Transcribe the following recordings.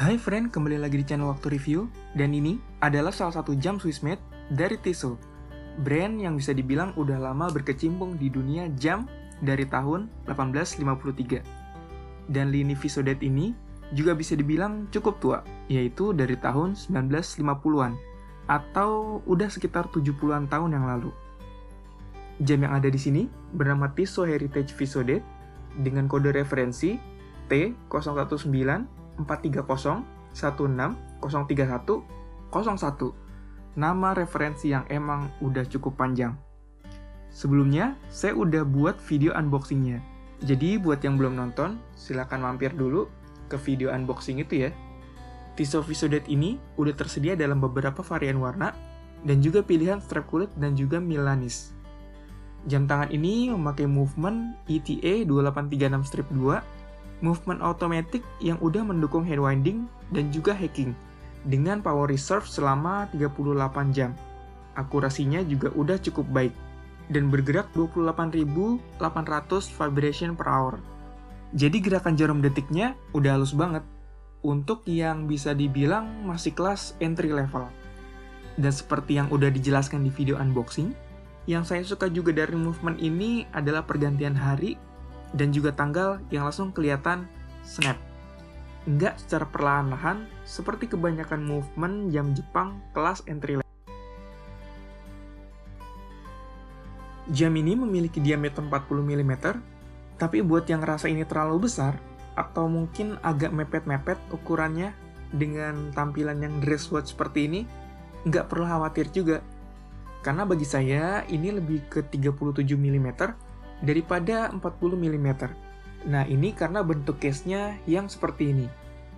Hai friend, kembali lagi di channel Waktu Review. Dan ini adalah salah satu jam Swissmade dari Tissot, brand yang bisa dibilang udah lama berkecimpung di dunia jam dari tahun 1853. Dan lini Vissodate ini juga bisa dibilang cukup tua, yaitu dari tahun 1950-an, atau udah sekitar 70-an tahun yang lalu. Jam yang ada di sini bernama Tissot Heritage Vissodate dengan kode referensi T019 430 16 031 01. Nama referensi yang emang udah cukup panjang. Sebelumnya, saya udah buat video unboxingnya. Jadi buat yang belum nonton, silahkan mampir dulu ke video unboxing itu ya. Tissot Vissodate ini udah tersedia dalam beberapa varian warna dan juga pilihan strap kulit dan juga Milanese. Jam tangan ini memakai movement ETA 2836-2, movement automatic yang udah mendukung hand winding dan juga hacking dengan power reserve selama 38 jam. Akurasinya juga udah cukup baik dan bergerak 28.800 vibration per hour. Jadi gerakan jarum detiknya udah halus banget untuk yang bisa dibilang masih kelas entry level. Dan seperti yang udah dijelaskan di video unboxing, yang saya suka juga dari movement ini adalah pergantian hari dan juga tanggal yang langsung kelihatan snap. Nggak secara perlahan-lahan seperti kebanyakan movement jam Jepang kelas entry level. Jam ini memiliki diameter 40 mm, tapi buat yang ngerasa ini terlalu besar, atau mungkin agak mepet-mepet ukurannya dengan tampilan yang dress watch seperti ini, nggak perlu khawatir juga. Karena bagi saya ini lebih ke 37 mm, daripada 40 mm. Nah, ini karena bentuk case-nya yang seperti ini.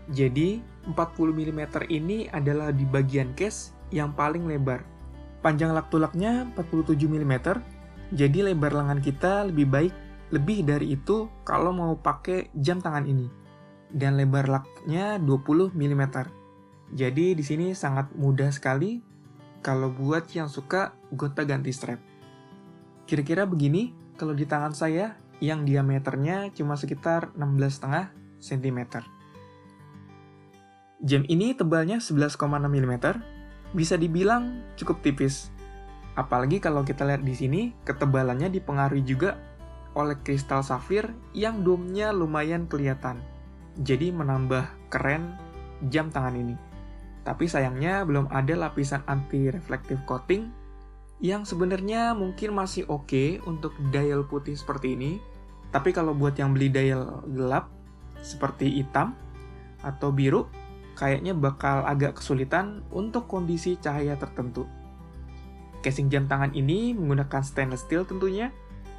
Jadi, 40 mm ini adalah di bagian case yang paling lebar. Panjang lak-tulaknya 47 mm, jadi lebar lengan kita lebih dari itu kalau mau pakai jam tangan ini. Dan lebar laknya 20 mm. Jadi, di sini sangat mudah sekali kalau buat yang suka gonta-ganti strap. Kira-kira begini kalau di tangan saya yang diameternya cuma sekitar 16,5 cm. Jam ini tebalnya 11,6 mm, bisa dibilang cukup tipis. Apalagi kalau kita lihat di sini, ketebalannya dipengaruhi juga oleh kristal safir yang dome-nya lumayan kelihatan. Jadi menambah keren jam tangan ini. Tapi sayangnya belum ada lapisan anti-reflective coating yang sebenarnya mungkin masih oke untuk dial putih seperti ini, tapi kalau buat yang beli dial gelap seperti hitam atau biru, kayaknya bakal agak kesulitan untuk kondisi cahaya tertentu. Casing jam tangan ini menggunakan stainless steel tentunya,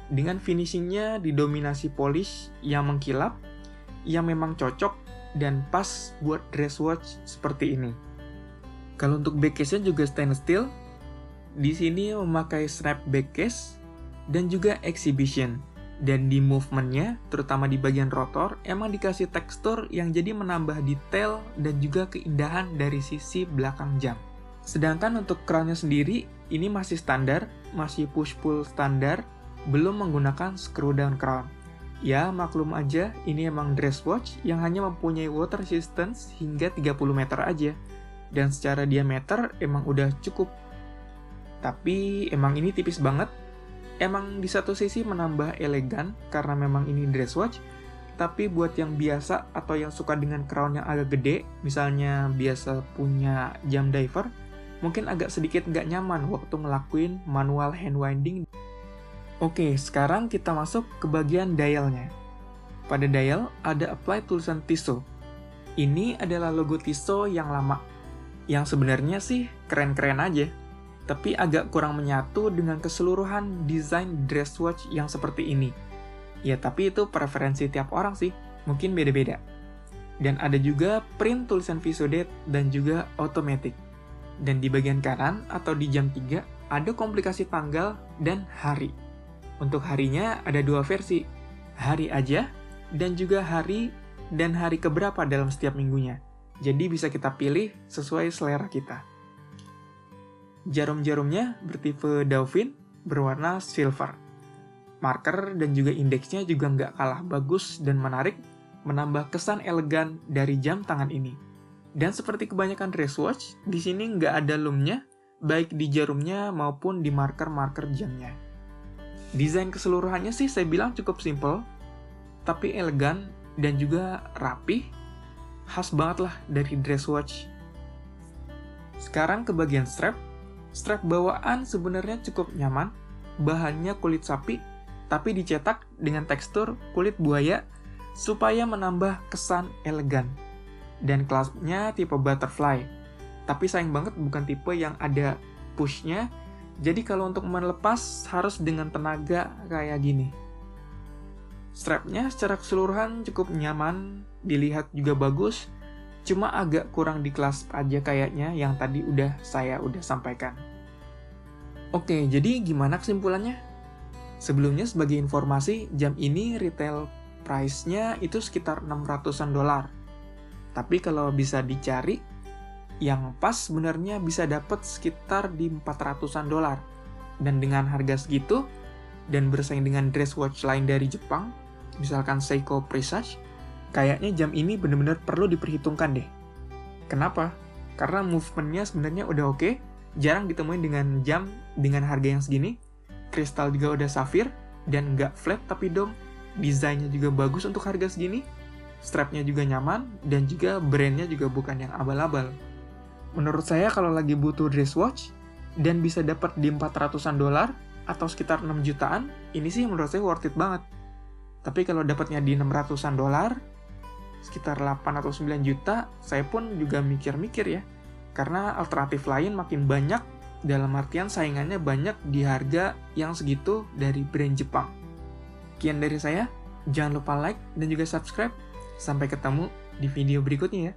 dengan finishingnya didominasi polish yang mengkilap, yang memang cocok dan pas buat dress watch seperti ini. Kalau untuk back case-nya juga stainless steel. Di sini memakai snap back case dan juga exhibition. Dan di movement-nya, terutama di bagian rotor, emang dikasih tekstur yang jadi menambah detail dan juga keindahan dari sisi belakang jam. Sedangkan untuk crown-nya sendiri, ini masih standar, masih push-pull standar, belum menggunakan screw down crown. Ya, maklum aja, ini emang dress watch yang hanya mempunyai water resistance hingga 30 meter aja. Dan secara diameter emang udah cukup. Tapi emang ini tipis banget. Emang di satu sisi menambah elegan karena memang ini dress watch, tapi buat yang biasa atau yang suka dengan crown yang agak gede, misalnya biasa punya jam diver, mungkin agak sedikit nggak nyaman waktu ngelakuin manual hand winding. Oke, sekarang kita masuk ke bagian dialnya. Pada dial ada apply tulisan Tissot. Ini adalah logo Tissot yang lama, yang sebenarnya sih keren-keren aja, tapi agak kurang menyatu dengan keseluruhan desain dress watch yang seperti ini. Ya, tapi itu preferensi tiap orang sih, mungkin beda-beda. Dan ada juga print tulisan Vissodate dan juga automatic. Dan di bagian kanan atau di jam 3 ada komplikasi tanggal dan hari. Untuk harinya ada dua versi, hari aja dan juga hari dan hari keberapa dalam setiap minggunya. Jadi bisa kita pilih sesuai selera kita. Jarum-jarumnya bertipe Dauphine, berwarna silver. Marker dan juga indeksnya juga nggak kalah bagus dan menarik, menambah kesan elegan dari jam tangan ini. Dan seperti kebanyakan dress watch, di sini nggak ada lumnya, baik di jarumnya maupun di marker-marker jamnya. Desain keseluruhannya sih saya bilang cukup simple, tapi elegan dan juga rapih, khas banget lah dari dress watch. Sekarang ke bagian strap. Strap bawaan sebenarnya cukup nyaman, bahannya kulit sapi, tapi dicetak dengan tekstur kulit buaya supaya menambah kesan elegan. Dan clasp-nya tipe butterfly, tapi sayang banget bukan tipe yang ada push-nya, jadi kalau untuk melepas harus dengan tenaga kayak gini. Strap-nya secara keseluruhan cukup nyaman, dilihat juga bagus, cuma agak kurang di clasp aja kayaknya yang tadi saya udah sampaikan. Oke, jadi gimana kesimpulannya? Sebelumnya sebagai informasi, jam ini retail price-nya itu sekitar $600-an. Tapi kalau bisa dicari, yang pas sebenarnya bisa dapat sekitar di $400-an. Dan dengan harga segitu, dan bersaing dengan dress watch lain dari Jepang, misalkan Seiko Presage, kayaknya jam ini benar-benar perlu diperhitungkan deh. Kenapa? Karena movement-nya sebenarnya udah oke, jarang ditemuin dengan jam dengan harga yang segini, kristal juga udah safir, dan nggak flat tapi dome, desainnya juga bagus untuk harga segini, strapnya juga nyaman, dan juga brandnya juga bukan yang abal-abal. Menurut saya kalau lagi butuh dress watch, dan bisa dapat di $400-an, atau sekitar 6 jutaan, ini sih menurut saya worth it banget. Tapi kalau dapatnya di $600-an, sekitar 8 atau 9 juta, saya pun juga mikir-mikir ya. Karena alternatif lain makin banyak, dalam artian saingannya banyak di harga yang segitu dari brand Jepang. Sekian dari saya, jangan lupa like dan juga subscribe. Sampai ketemu di video berikutnya ya.